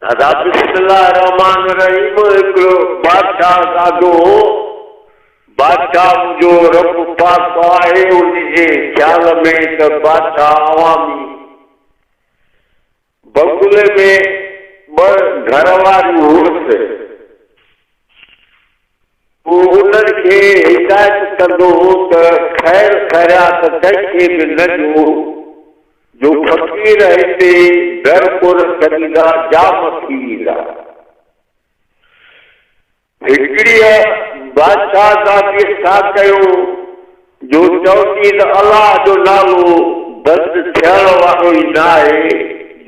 दादा बिस्मिल्लाह रहमान रहीम। हिकिड़ो बादशाह ॾाढो बादशाह जो रब पाक आहे उनजे ख़्याल में त बादशाह अवामी बंगले में ॿ घर वारियूं हुअसि। उन्हनि खे हिदायत कंदो त ख़ैर ख़ैरात कंहिंखे बि न ॾियो जो फ़क़ीर हिते दर कोन छॾींदा जाम थी वेंदा। हिकिड़ीअ बादशाह सां छा कयो जो चवंदी त अलाह जो नालो बंदि थियण वारो ई न आहे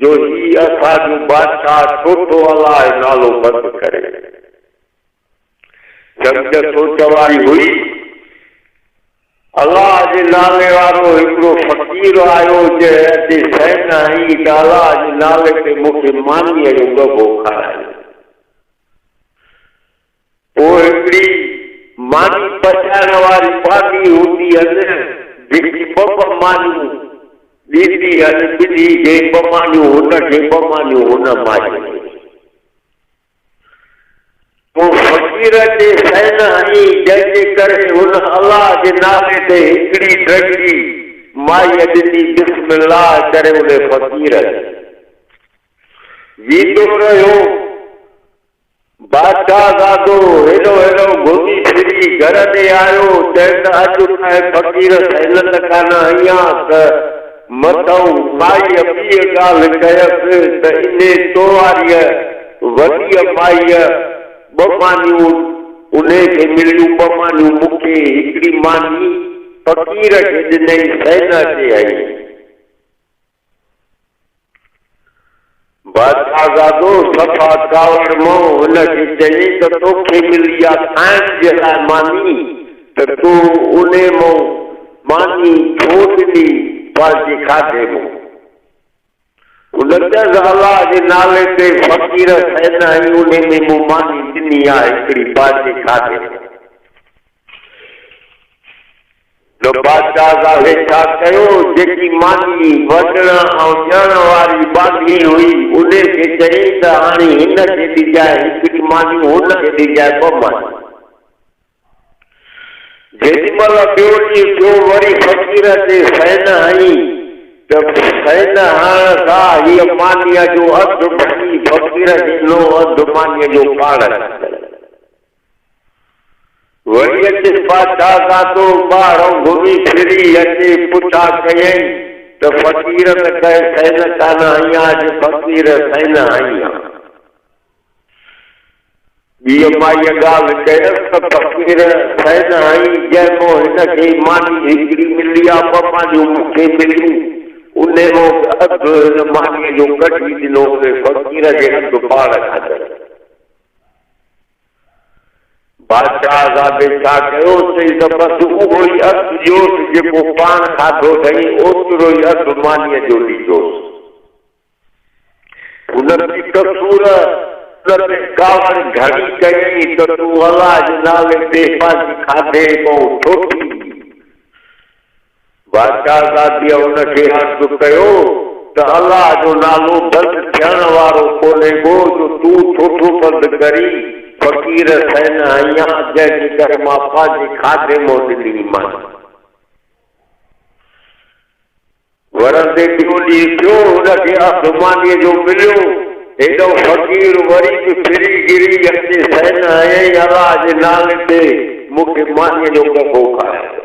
जो ही असांजो बादशाह छो थो अलाह जो नालो बंदि करे। सम्झ सोच वारी हुई। अलाह जे नाले वारो हिकिड़ो फ़क़ीर आयो जे अॼु सैन आई त अलाह जे नाले ते मूंखे मानीअ जो गबो खारायो। पोइ हिकिड़ी मानी पचाइण वारी पार्टी हूंदी आहिनि जेकी ॿ मानियूं ॾींदी आहिनि, ॿिनी खे ॿ मानियूं हुनखे ॿ मानियूं हुन माई। पोइ फ़क़ीर जे सैन आई जंहिंजे करे हुन अलाह जे नाले ते हिकिड़ी ड्रगड़ी माई ॾिनी बिस्मिल्लाह करे उन फ़क़ीर वींदो रहियो। बादशाह ॾाढो हेॾो हेॾो घुमी फिरी घर में आयो चए त अॼु फ़क़ीर सैन कान आहियां त मथां माईअ ॿी ॻाल्हि कयसि त इन तो वारीअ वॾीअ माईअ ॿ मानियूं उनखे मिलियूं, ॿ मानियूं मूंखे, हिकिड़ी मानी फ़क़ीर खे ॾिनई सैन ते आई। बादशाह ॾाढो सफ़ा कावड़ मां हुनखे चई त तोखे मिली आहे खाइण जे लाइ मानी त तूं उन मां मानी छो ॾिनी पंहिंजे खाधे में। उन चयसि अलाह जे नाले ते फ़क़ीर सैन आई उन में मूं मानी ॾिनी आहे हिकिड़ी पंहिंजे खाधे में। बादशाह साहिब छा कयो जेकी मानी वढण ऐं ॾियण वारी बांधी हुई उनखे चई त हाणे हिनखे ॾिजाए हिकिड़ी मानी हुनखे ॾिजाए ॿ मानी। जेॾीमहिल ॿियो ॾींहुं थियो वरी फ़क़ीर ते सैन आई त सैन हणण सां हीअ मानीअ जो अधु भॼी फ़क़ीर ॾिनो, अधु मानीअ जो पाण। वरी अचे बादशाह सां तो ॿाहिरों घुमी फिरी अचे पुछा कयई त फ़क़ीर त कहे सैन कान आई अॼु फ़क़ीर सैन आई आहे। ॿीअ माईअ ॻाल्हि कयसि त फ़क़ीर सैन आई जंहिंमां हिनखे मानी हिकिड़ी मिली आहे, ॿ मानियूं मूंखे मिलियूं, उन मां अधु हिन मानीअ जो कढी ॾिनो फ़क़ीर जे अधु पाण खाधो। बादशाह साहिब छा कयो चई त बसि उहो ई अधु ॾियोसि जेको पाण खाधो अथई ओतिरो ई अधु मानीअ जो ॾिजोसि। हुन बि कसूर कावड़ घड़ी कई त तूं अलाह जे नाले ते पंहिंजे खाधे मां ठोकी। बादशाह साहिब हुनखे अर्ज़ु कयो त अलाह जो नालो बंदि थियण वारो कोन्हे को जो तूं छो थो बंदि करी। फ़क़ीर सैन आहियां जंहिंजे करे मां पंहिंजे खाधे मां ॾिनी मां। वरंदे ॿियो ॾींहुं थियो हुनखे अधु मानीअ जो मिलियो। हेॾो फ़क़ीर वरी बि फिरी गिरी अचे सैन आयई अलाह जे नाले ते मूंखे मानीअ जो गबो खारायो।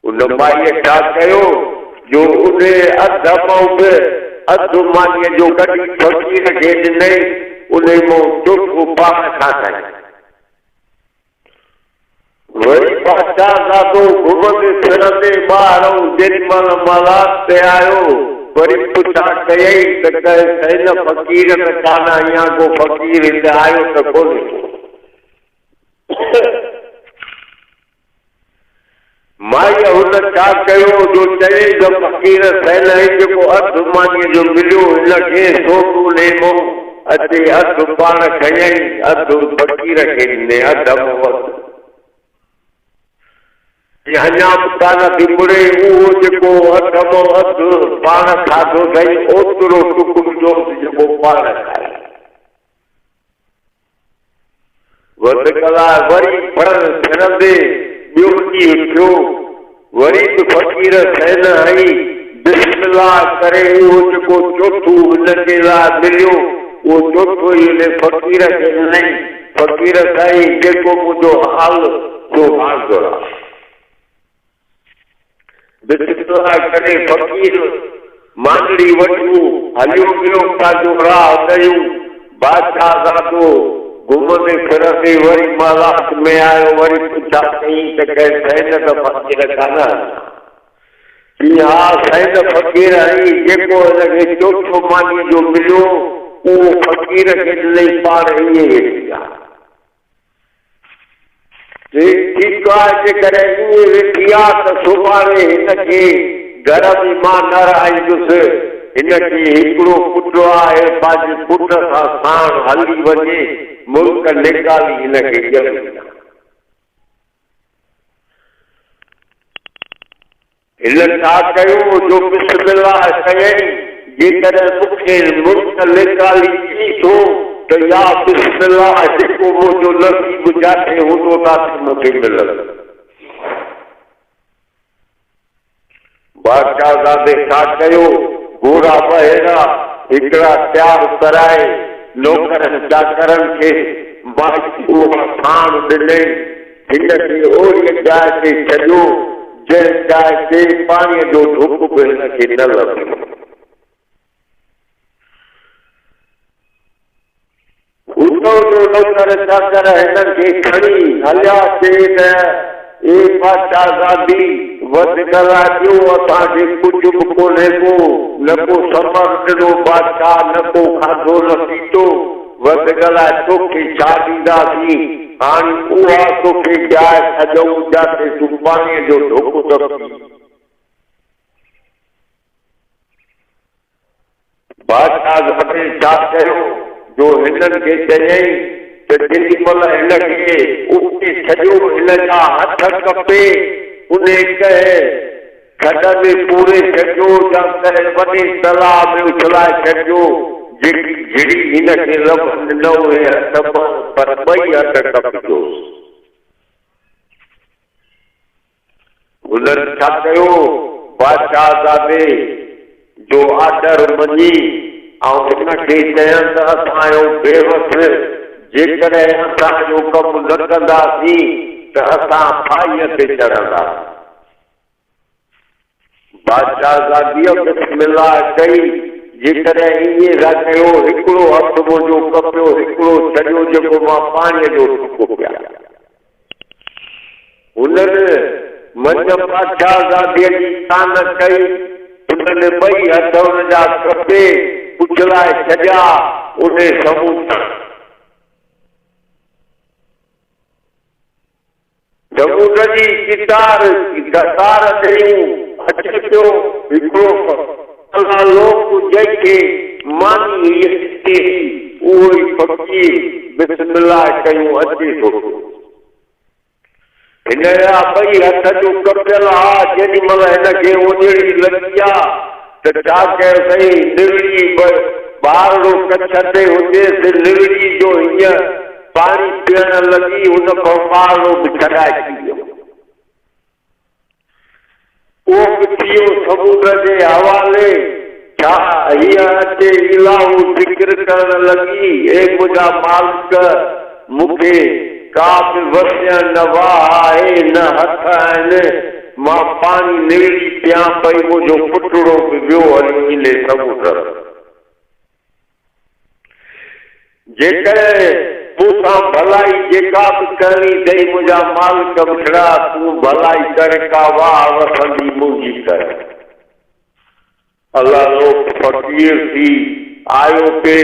उन माईअ छा कयो जो उन अधु मां बि अधु मानीअ जो कढी फ़क़ीर खे ॾिनई, उन मां चोखो पाण खाधई। वरी बादशाह ॾाढो घुमंदे फिरंदे ॿाहिरों जेॾीमहिल मलाद ते आयो वरी पुछा कयई त कहे सैन फ़क़ीर त कान आहियां, को फ़क़ीर हिते आयो त कोन्हे। माईअ हुन छा कयो जो चई त फ़क़ीर सैन आई जेको अधु मानीअ जो मिलियो हिनखे सोटू नेमो अचे अधु पाण खयई, अधु फ़क़ीर खे ॾिने, अधु अञा कान थी मुड़े उहो जेको हथ मो हथ पाण खाधो अथई ओतिरो टुकुर जोसि जेको पाण खाए वध कलाक वरी पढ़ण फिरंदे ॿियो ॾींहुं थियो वरी बि फ़क़ीर थियनि हई बिस्मिल्लाह करे उहो जेको चोथो हिनजे लाइ मिलियो उहो चोथो ई हुन फ़क़ीर खे ॾिनई फ़क़ीर साईं जेको मुंहिंजो हाल सो हाज़ुर आहे बिस्मिल्लाह करे फ़क़ीर मांडड़ी वठूं हलियो वियो पंहिंजो राह कयूं बादशाह ज़ादो घुमंदे फिरंदे वरी मालात में आयो वरी पुछा कई त कंहिं सैन त फ़क़ीर कान हा सैन फ़क़ीर आई जेको हिनखे चोथो मानीअ जो मिलियो उहो फ़क़ीर खे ॾिनई पाण ईअं वेठी आहे ठीकु आहे जेकॾहिं ईअं वेठी आहे त सुभाणे हिनखे घर में मां न रहाईंदुसि हिनखे हिकिड़ो पुटु आहे पंहिंजे पुट सां साण हली वञे मुल्क निकाली हिनखे ॼमी हिन छा कयो जो बिस्मिल्लाह कयई जेकॾहिं मूंखे मुल्क निकाली थी थो त या बिस्मिल्लाह जेको मुंहिंजो नसीब जाथे हूंदो तव्हांखे मूंखे मिलंदो बादशाह ज़ादे छा कयो घोड़ा बहेड़ा हिकिड़ा तयारु कराए नौकरनि चाकरनि खे खाण ॾिनई हिनखे ओड़ी जाइ ते छॾियो जंहिं जाइ ते पाणीअ जो ढुक बि हिनखे न लॻो नौकर चाकर हिननि खे खणी हलिया चई त ए बादशाह ज़ादी वध ॻाल्हाए ॾियो असांखे कुझु बि कोन्हे को न को सबर ॾिनो बादशाह न को खाधो न पीतो वध ॻाल्हाए तोखे छा ॾींदासीं हाणे उहा तोखे जाइ छॾूं जिते तूं पाणीअ जो ढुक थो बादशाह ज़ादी छा कयो जो हिननि खे चयई त जेॾी महिल हिनखे उते छॾियो हिन जा हथ कपे उन कहे खॾ में पूरे छॾियो या वॾे तलाउ में उछलाए छॾियो जेकी झिड़ी हिनखे लभनि न उहे हथ पर ॿई हथ कपजो हुननि छा कयो बादशाह ज़ादे जो आर्डर मञी ऐं हिनखे चयनि त असांजो बेवस जेकॾहिं असांजो कमु न कंदासीं त असां फाईअ ते चढ़ंदा बादशाह ज़ादीअ बिस्मिल्लाह कई जेकॾहिं ईअं था कयो हिकिड़ो हथु मुंहिंजो कपियो हिकिड़ो छॾियो जेको मां पाणीअ जो टुको पिया हुननि मंझि बादशाह ज़ादीअ जी कान कई हुननि ॿई हथ हुन जा कपे उछलाए छॾिया उन समुंड जी कितार ॾियूं अचे पियो हिकिड़ो लोक जंहिंखे मानी उहो ई फ़क़ीर बिस्मिल्लाह कयूं अचे थो हिन जा ॿई हथ जो कपियल आहे जेॾी महिल हिनखे ओजड़ी लॻी आहे त छा कयो साईं निवड़ी ॿारड़ो कच्छ ते हुजेसि निवड़ी जो हीअं पाणी पीअण लॻी हुन खां ॿारड़ो बि छॾाए थी वियो उहो बि थी वियो समुंड जे हवाले छा हीअं अचे इलाहू ज़िक्र करण लॻी हे मुंहिंजा मालिक मूंखे का बि वसिया न वाह आहे न हथ आहिनि मां पाणी निवड़ी पिया पई मुंहिंजो पुटड़ो बि वियो हली इन समुंड जेकॾहिं तूं भलाई जेका बि करणी अथई मुंहिंजा मालिक बिठड़ा तूं भलाई कर का वाह वसंदी मुंहिंजी कर अल्लाह लोक फ़क़ीर थी आयो पे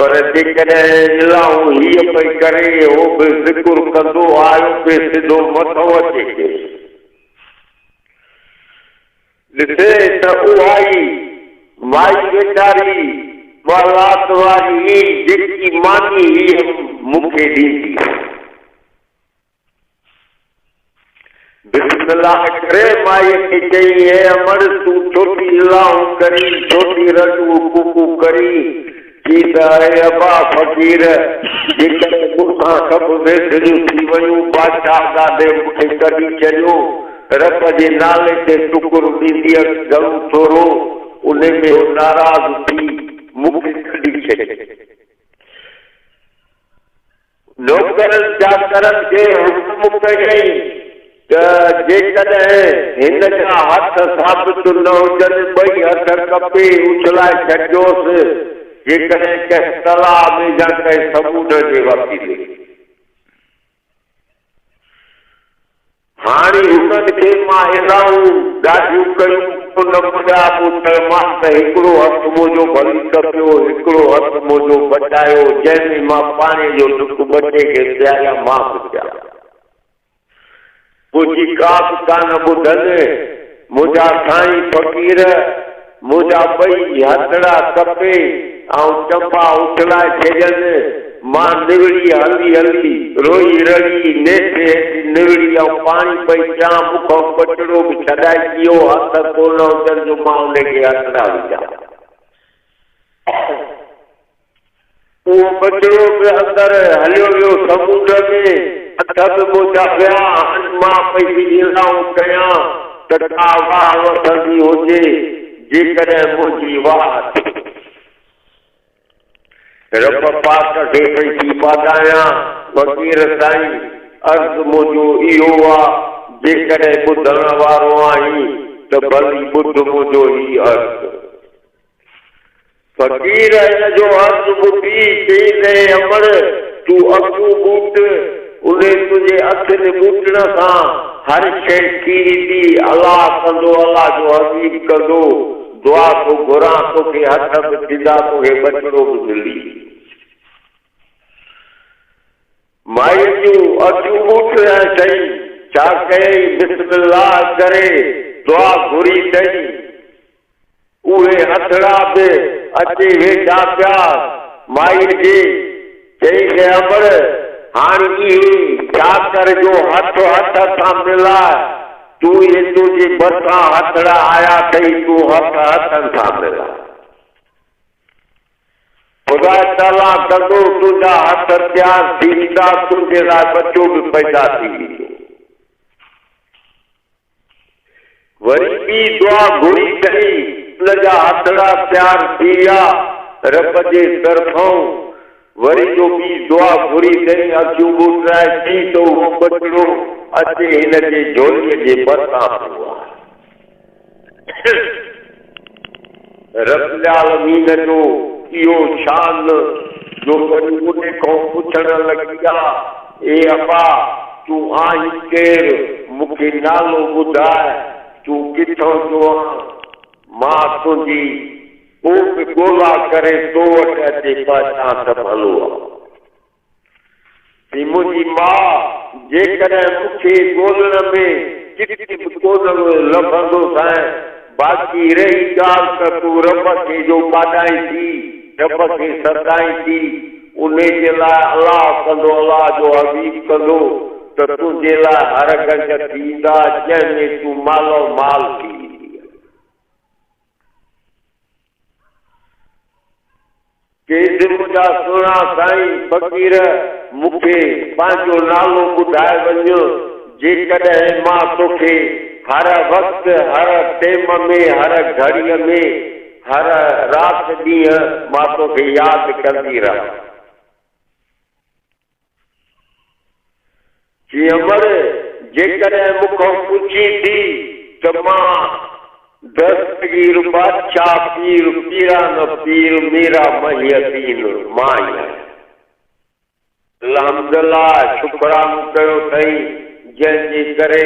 पर जेकॾहिं इलाहू हीअ पई करे हो बि ज़िक्र कंदो आयो पे सिधो मथो अचे ॾिसे त उहा ई माई वेचारी वालात वारी जेकी मानी हीअ मूंखे ॾींदी बिस्मिल्लाह करे माई की चई है अमर तू छोटी लाऊं करी छोटी रटू कुकू करी चीता है अबा फकीर जेकर मुखा सब वेसरियूं थी वयूं बादशाह गादे मुखे कढी चलियो रब जे नाले ते टुकुर ॾींदी घणो थोरो उन में नाराज़ थी मुखे कढी छॾे नौकरनि चाकरनि खे हुकुम कयई त जेकॾहिं हिन जा हथ साबित न हुजनि ॿई हथ कपे उछलाए छॾियोसि जेकॾहिं कंहिं तलाउ में या कंहिं समुंड जे वसीले हाणे हुननि खे मां एलाऊं ॾाढियूं कयूं उन पुॼा पुट मां त हिकिड़ो हथु मुंहिंजो भली कपियो हिकिड़ो हथु मुंहिंजो बचायो जंहिंमें मां पाणी जो डुक ॿचे खे पियारिया मां बि पिया मुंहिंजी का बि कान ॿुधनि मुंहिंजा साईं फ़क़ीर मुंहिंजा ॿई हथड़ा कपे ऐं चंबा उछलाए छॾनि मां निवड़ी हली हली रोई रड़ी नेठे निवड़ी ऐं पाणी पई पिया मूंखां बचिड़ो बि छॾाए पियो हथ कोन हुजनि जो मां उनखे हथड़ा विझां उहो बचिड़ो बि अंदरि हलियो वियो समुंड में हथ बि मुंहिंजा पिया मां पई लीलाऊं कयां त का वाह वठंदी हुजे जेकॾहिं मुंहिंजी वाह रब पाक खे पई थी पादायां फ़क़ीर साईं अर्ज़ु मुंहिंजो इहो आहे जेकॾहिं ॿुधण वारो आहीं त भली ॿुध मुंहिंजो ई अर्ज़ु फ़क़ीर हिन जो अर्ज़ु ॿुधी चई अमर तूं अॻू ॿूट उन तुंहिंजे अखियुनि ॿूटण सां हर शइ खीरींदी अलाह कंदो अलाह जो हबीब कंदो दुआ तो घुरां तोखे हथ बि ॾींदा तोखे बचिड़ो बि मिली माई जूं अखियूं ॿूटण चई छा कयई बिस्मिल्लाह करे दुआ घुरी अथई उहे हथड़ा बि अचे वेठा पिया माई जे चई अमर हाणे इहे छा कर जो हथ हथ सां मिलाए तूं ये तुझे बरसां हथड़ा आया अथई तूं हथ हथनि सां मिलाए ख़ुदा ताला कंदो तुंहिंजा हथ तयारु थी वेंदा तुंहिंजे लाइ बचो बि पैदा थी वेंदो वरी ॿी दुआ घुरी कई उनजा हथड़ा तयारु थी विया रब जे तरफ़ां वरी जो ॿी दुआ घुरी कई अखियूं ॿूटराए थी त उहो बचिड़ो अचे हिन जे झोलीअ जे भरिसां पियो आहे रब आलमीन जो इहो शान जो वरी उन खां पुछण लॻी आहे ए अबा तूं आहीं केरु मूंखे नालो ॿुधाए तूं किथां जो आहीं मां तुंहिंजी पोइ बि ॻोल्हा करे तो वटि अचे पहचान त भलो आहे मुंहिंजी माउ जेकॾहिं मूंखे ॻोल्हण में किथे बि कोन लभंदो साईं बाक़ी रही ॻाल्हि त तूं रब खे जो पाॾाई थी रब खे सदाई थी उन जे लाइ अलाह कंदो अलाह जो हबीब कंदो त तुंहिंजे लाइ हर गंज थींदा जंहिंमें तूं मालो माल थी मुंहिंजा सुहिणा साईं फ़क़ीर मूंखे पंहिंजो नालो ॿुधाए वञो जेकॾहिं मां तोखे हर वक़्तु हर टेम में हर घड़ीअ में हर राति ॾींहुं मां तोखे यादि कंदी रहां जी अमर जेकॾहिं मूंखां पुछी थी त मां दस्तगीर बादशाह पीर पीरान पीर मेरा महियतीन मां अल्हम्दुलिल्लाह शुक्रानो कयो अथई जंहिंजे करे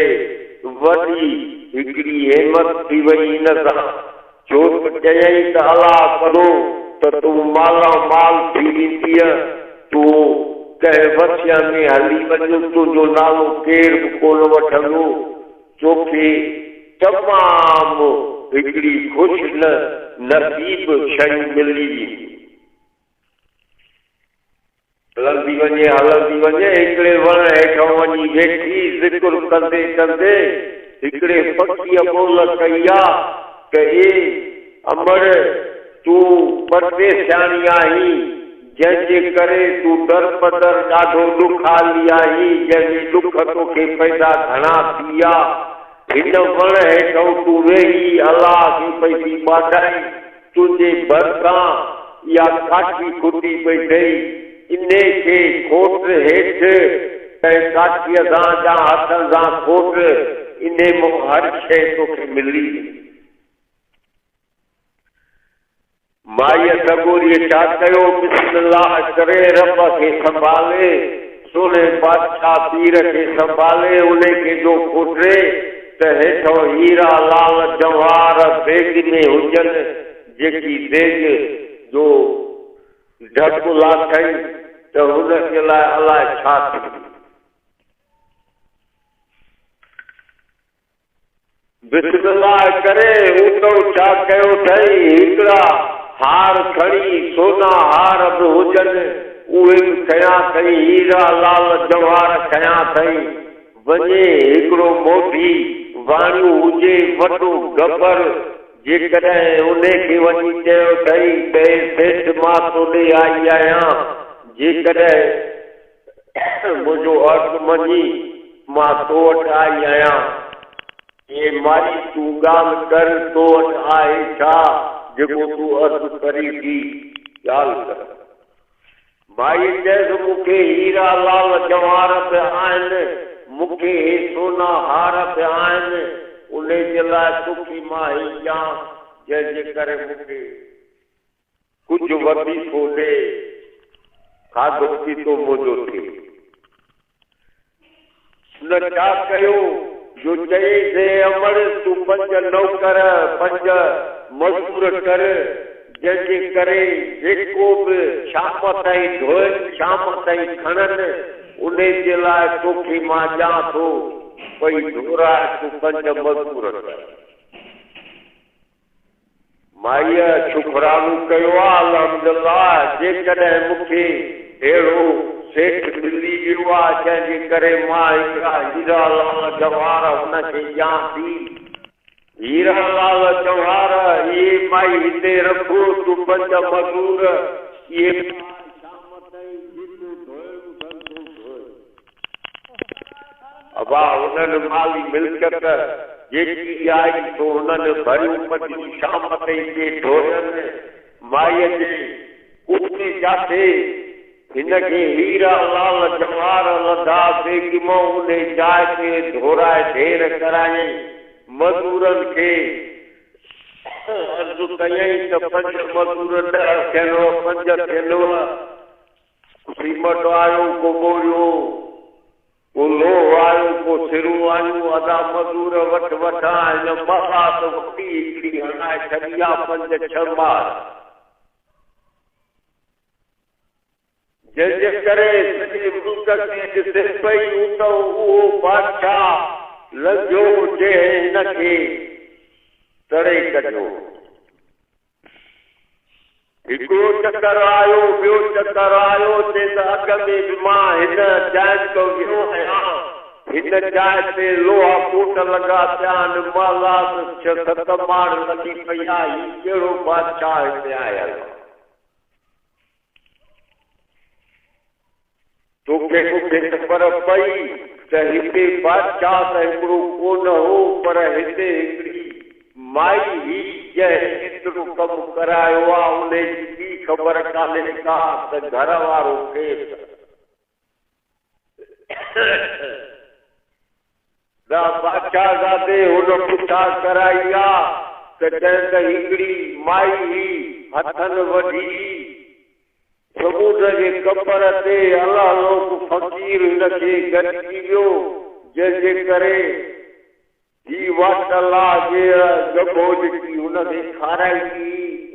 वॾी हिकिड़ी हिमत थी वई हिन सां छो त चयई त अलाह करो त तूं माला माल थी वेंदीअ तूं कंहिं वसिया में हली वञो तुंहिंजो नालो केरु बि कोन वठंदो तोखे तमामु हिकिड़ी ख़ुशि नसीब शयूं मिली हलंदी वञे हिकिड़े वण हेठां वञी वेठी ज़िक्र कंदे कंदे हिकिड़े पखीअ ॿोल कई आहे त ए अमर तूं परदेसियाणी आहीं जंहिंजे करे तूं दर बदर ॾाढो ॾुख हाली आहीं जंहिंजे ॾुख तोखे पैदा घणा थी विया हिन वण हेठां तूं वेही अलाह खे पई थी ॿाॾाई तुंहिंजे भरिसां इहा काठी खुटी पई अथई इने खे खोट हेठि ऐं काठीअ सां या हथनि सां खोट इने मां हर शइ तोखे मिली माईअ सगोरीअ छा कयो बिस्मिल्लाह करे रब खे संभाले सोने बादशाह पीर खे संभाले उन खे जो खोटे त हेठो हीरा लाल जवाहर बेग में हुजनि जेकी बेग जो ढकु लाथई त हुनजे लाइ अलाए छा थी बिस्मिल्लाह करे उतो छा कयो अथई हिकिड़ा हार खणी सोना हार बि हुजनि उहे बि कया अथई हीरा लाल जवाहर कया अथई वञे हिकिड़ो मोटी वाणियूं हुजे वॾो गबर जेकॾहिं उन खे वञी चयो अथई त सेठ मां तोॾे आई आहियां जेकॾहिं मुंहिंजो अर्थ मञी मां तो वटि आई आहियां ये मारी तूं ॻाल्हि कर तो वटि आहे छा जेको तूं अर्थ करी थी ॻाल्हि कर माई चएसि मूंखे हीरा लाल जवाहर पिया आहिनि मूंखे सोना हार पिया आहिनि उन जे लाइ सुखी मां हीअ जंहिंजे करे मूंखे कुझु वधीको ॾे खाधो पीतो मुंहिंजो थिए न छा कयो जो चई अमर तूं 5 नौकर 5 मज़दूर कर जंहिंजे करे जेको बि शाम ताईं धोइनि शाम ताईं खणनि उन जे लाइ तोखे मां ॾियां थो भई घोराए तूं 5 मज़दूर कर माईअ शुकरानो कयो आहे अल्हम्दुलिल्लाह जेकॾहिं मूंखे अहिड़ो सेठ मिली वियो आहे जंहिंजे करे मां हिकिड़ा हीरा लाल जवाहर हुनखे ॾियां थी हीरा लाल जवाहर इहे माई हिते रखो तूं 5 मज़दूर इहे अबा हुननि माली मिल्कियत जेकी आई तो हुननि भरियूं पटियूं शाम ताईं के ढोरनि माईअ जे उते जाते हिनखे हीरा लाल जवाहर लधा बेगिमो उन जाइ ते धोराए ढेर कराई मज़दूरनि खे अर्ज़ु कयई त 5 मज़दूर 10 थियनो 5 थियनो सीमट आयो को बोरियो को लोह आयो को सिरू आयो अदा मज़दूर वठा हिन मसा त वॾी हिकिड़ी हणाए छॾी आहे 5-6 बार जंहिंजे करे सॼे मुल्क खे ॾिसे पई उहो बादशाह लंघियो हुजे हिनखे तरे कढियो हिकिड़ो चकर आयो ॿियो चकर आयो ते त अॻ में बि मां हिन जाइ तो वियो आहियां हिन जाइ ते लोहा कोट लॻा पिया आहिनि माला 6-7 माड़ लॻी पई आहे हीउ कहिड़ो बादशाह हिते आयल तोखे मूंखे ख़बर पई त हिते बादशाह त हिकिड़ो कोन हो पर हिते हिकिड़ी माई ही जंहिं एतिरो कमु करायो आहे उन जी ॿी ख़बर कान्हे का त घर वारो केरु बादशाह ज़ादे हुन पुछा कराई आहे त चए त हिकिड़ी माई ही हथनि वढी समुंड जे कपर ते अलाह लोक फ़क़ीर हिनखे गॾिजी वियो जंहिंजे करे ही वाटला जे गबो जेकी हुनखे खाराई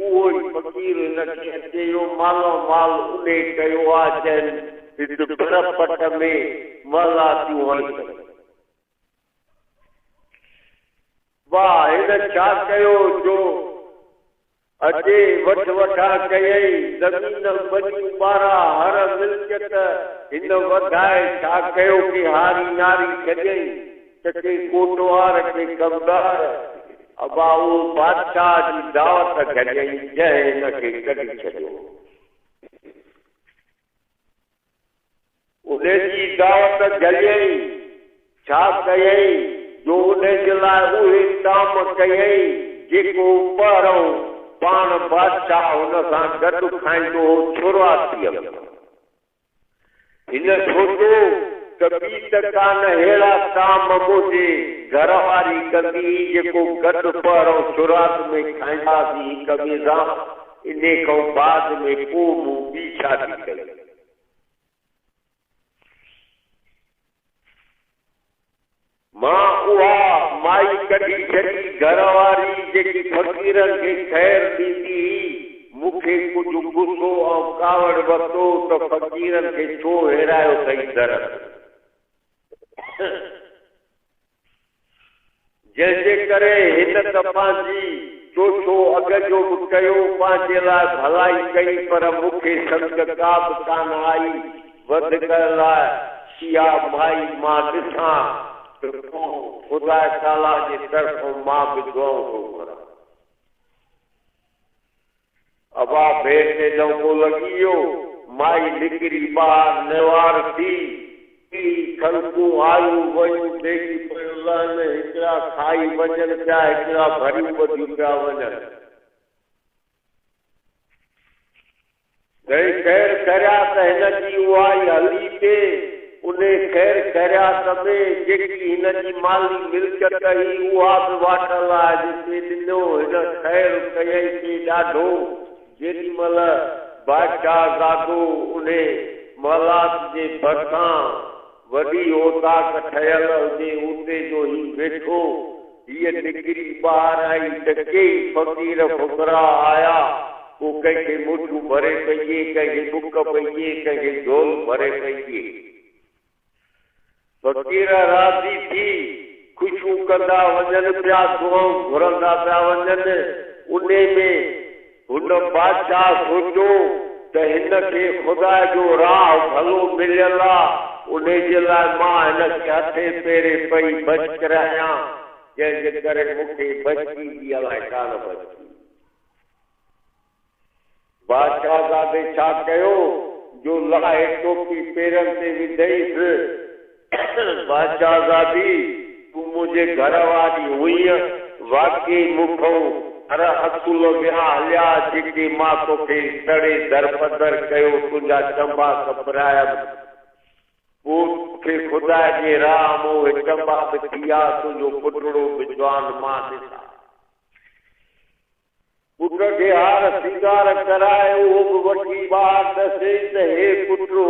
उहो ई फ़क़ीर हिनखे अचे इहो मालो माल उन कयो आहे जंहिं पट में मला थियूं हणी वाह हिन छा कयो जो अचे वठ वठा कयई ज़मीन बनी बारा हर मिल्कियत हिन वधाए छा कयो कि हारी नारी छॾई चके कोटवार के कमदार अबाऊ बादशाह जी दावत गॾई जंहिं हिनखे कढी छॾियो उन जी दावत गॾई छा कयई जो उन जे लाइ उहे ताम कयई जेको पहिरों पाण बादशाह हुन सां गॾु खाईंदो हो शुरूआतीअ में हिन सोचियो त ॿी त कान अहिड़ा ताम मुंहिंजे घर वारी कंदी जेको गॾु पहिरों शुरूआत में खाईंदासीं हिक ॿिए सां इन खां बाद में पोइ मूं ॿी शादी कई मां उहा माई कढी छॾी घर वारी जेकी फ़क़ीरनि खे ख़ैर ॾींदी मूंखे कुझु गुस्सो ऐं कावड़ वरितो त फ़क़ीरनि खे छो हेरायो अथई दर जंहिंजे करे हिन त पंहिंजी चोचो अॻ जो बि कयो पंहिंजे लाइ भलाई कई पर मूंखे सम्झ का बि कान आई वधीक लाइ इहा माई मां ॾिसां खुदा ताला जी तरफ़ों मां भी दुआऊं थो करां अबा भेट ते लंबो लॻी वियो माई निकिरी ॿाहिरि नेवार थी खलकूं आयूं वयूं ॾेई पियो लहनि हिकिड़ा खाई वञनि पिया हिकिड़ा भरियूं ॿधियूं पिया वञनि गई ख़ैर करिया त हिनजी उहा ई हली पे उन ख़ैर ख़ैरियात में जेकी हिन जी माली मिल्कियत हुई उहा बि वाटल आहे जिते ॾिनो हिन ख़ैर कयई पे ॾाढो जेॾी महिल बादशाह ज़ादो उन महलात जे भरिसां वॾी ओताक ठहियल हुजे उते जो ही वेठो हीअ निकिरी ॿाहिरि आई त कई फ़क़ीर फुकरा आया को कंहिंखे मुठियूं भरे पइजे कंहिंखे बुक पइजे कंहिंखे ढोल भरे पइजे फ़क़ीर राज़ी थी ख़ुशियूं कंदा वञनि पिया दुआऊं घुरंदा पिया वञनि उन में हुन बादशाह सोचियो त हिनखे ख़ुदा जो राह भलो मिलियल आहे उन जे लाइ मां हिनखे हथे पेरे पई बच करायां जंहिंजे करे मूंखे बचकी जी अलाए कान बचकी बादशाह ज़ादे छा कयो जो लाहे टोपी पेरनि ते विधईसि बादशाह ज़ादी तूं मुंहिंजे घर वारी हुई वाकई मूंखां हर असूल विया हलिया जेके मां तोखे तड़े दरपदर कयो तुंहिंजा चंबा कपराया पोइ तोखे ख़ुदा जे राह मों चंबा बि थी विया तुंहिंजो पुटड़ो विद्वान मां ॾिसां पुट खे हार सिंगार कराए उहो बि वठी ॿार ॾसे त हे पुटड़ो